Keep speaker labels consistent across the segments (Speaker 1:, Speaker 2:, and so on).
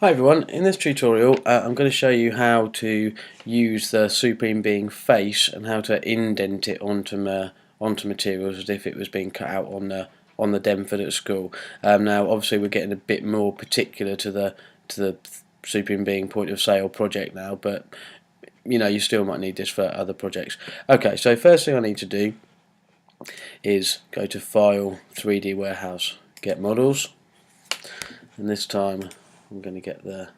Speaker 1: Hi everyone, in this tutorial I'm going to show you how to use the supremebeing face and how to indent it onto materials as if it was being cut out on the Denford at school. Now obviously we're getting a bit more particular to the supremebeing point of sale project now, but you know you still might need this for other projects. Okay, so first thing I need to do is go to File, 3D Warehouse, Get Models, and this time I'm going to get the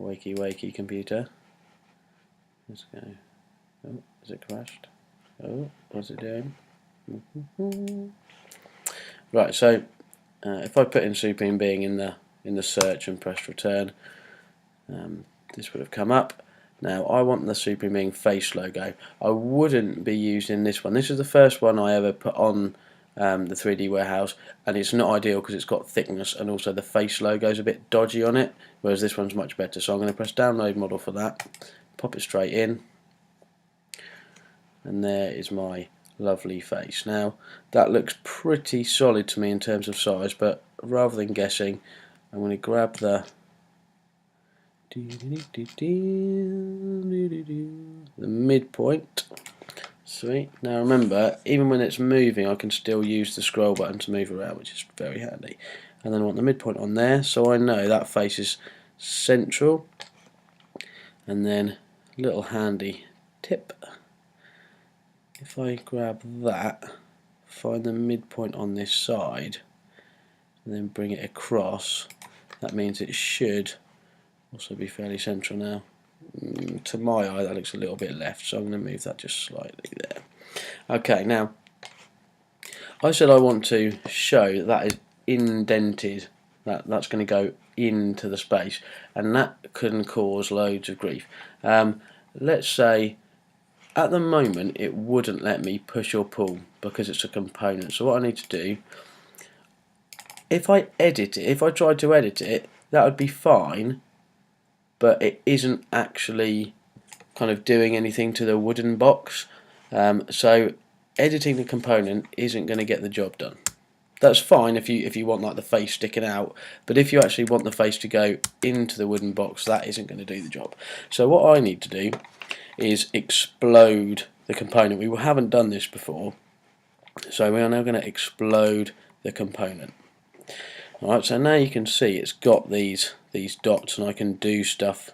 Speaker 1: wakey computer. Let's go. Oh, is it crashed? Oh, what's it doing? Right, so if I put in supremebeing in the search and press return, this would have come up. Now I want the supremebeing face logo. I wouldn't be using this one. This is the first one I ever put on the 3D warehouse, and it's not ideal because it's got thickness and also the face logo is a bit dodgy on it, whereas this one's much better. So I'm going to press download model for that, pop it straight in, and there is my lovely face. Now that looks pretty solid to me in terms of size, but rather than guessing, I'm going to grab the midpoint. Sweet. Now remember, even when it's moving I can still use the scroll button to move around, which is very handy. And then I want the midpoint on there so I know that face is central. And then little handy tip, if I grab that, find the midpoint on this side and then bring it across, that means it should also be fairly central now. To my eye that looks a little bit left, so I'm going to move that just slightly there. Okay, now I said I want to show that is indented, that's going to go into the space, and that can cause loads of grief. Let's say at the moment it wouldn't let me push or pull because it's a component, so what I need to do, if I tried to edit it, that would be fine, but it isn't actually kind of doing anything to the wooden box. So editing the component isn't going to get the job done. That's fine if you want like the face sticking out, but if you actually want the face to go into the wooden box, that isn't going to do the job. So what I need to do is explode the component. We haven't done this before, so we are now going to explode the component. Alright, so now you can see it's got these dots and I can do stuff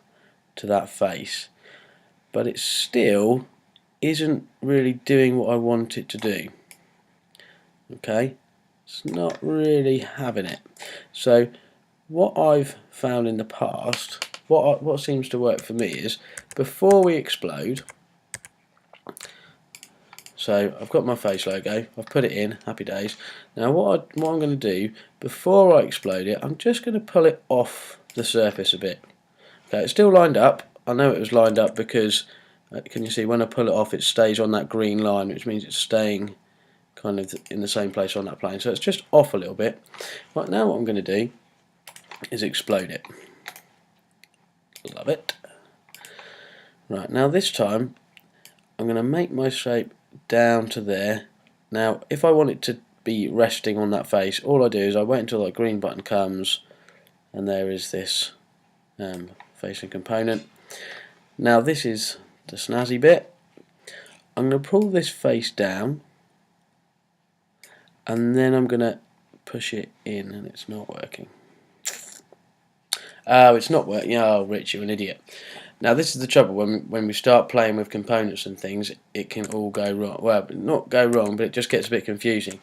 Speaker 1: to that face, but it still isn't really doing what I want it to do. Okay, it's not really having it. So what I've found in the past, what seems to work for me is, before we explode, so I've got my face logo, I've put it in, happy days. Now what I'm going to do, before I explode it, I'm just going to pull it off the surface a bit. Okay, it's still lined up. I know it was lined up because, can you see, when I pull it off it stays on that green line, which means it's staying kind of in the same place on that plane. So it's just off a little bit. Right, now what I'm going to do is explode it. Love it. Right, now this time I'm going to make my shape down to there. Now if I want it to be resting on that face, all I do is I wait until that green button comes and there is this facing component. Now this is the snazzy bit. I'm going to pull this face down and then I'm going to push it in, and it's not working. Oh, it's not working. Oh, Rich, you're an idiot. Now this is the trouble, when we start playing with components and things, it can all go wrong. Well, not go wrong, but it just gets a bit confusing.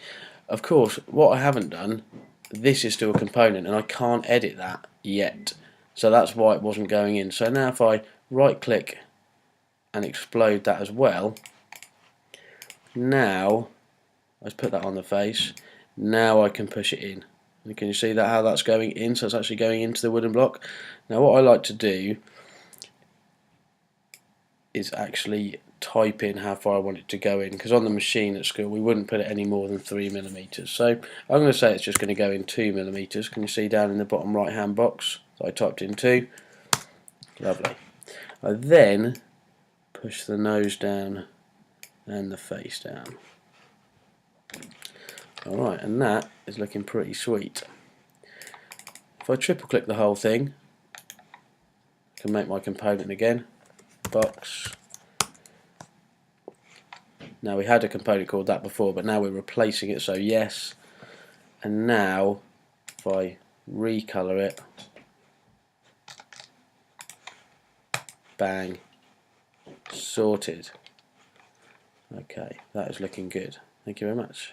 Speaker 1: Of course, what I haven't done, this is still a component and I can't edit that yet. So that's why it wasn't going in. So now if I right click and explode that as well, now let's put that on the face, now I can push it in. And can you see that how that's going in? So it's actually going into the wooden block. Now what I like to do is actually type in how far I want it to go in, because on the machine at school we wouldn't put it any more than 3mm. So I'm going to say it's just going to go in 2mm. Can you see down in the bottom right hand box that I typed in 2? Lovely. I then push the nose down and the face down. Alright, and that is looking pretty sweet. If I triple click the whole thing, I can make my component again. Box. Now we had a component called that before, but now we're replacing it, so yes. And now if I recolor it, bang, sorted. Okay, that is looking good. Thank you very much.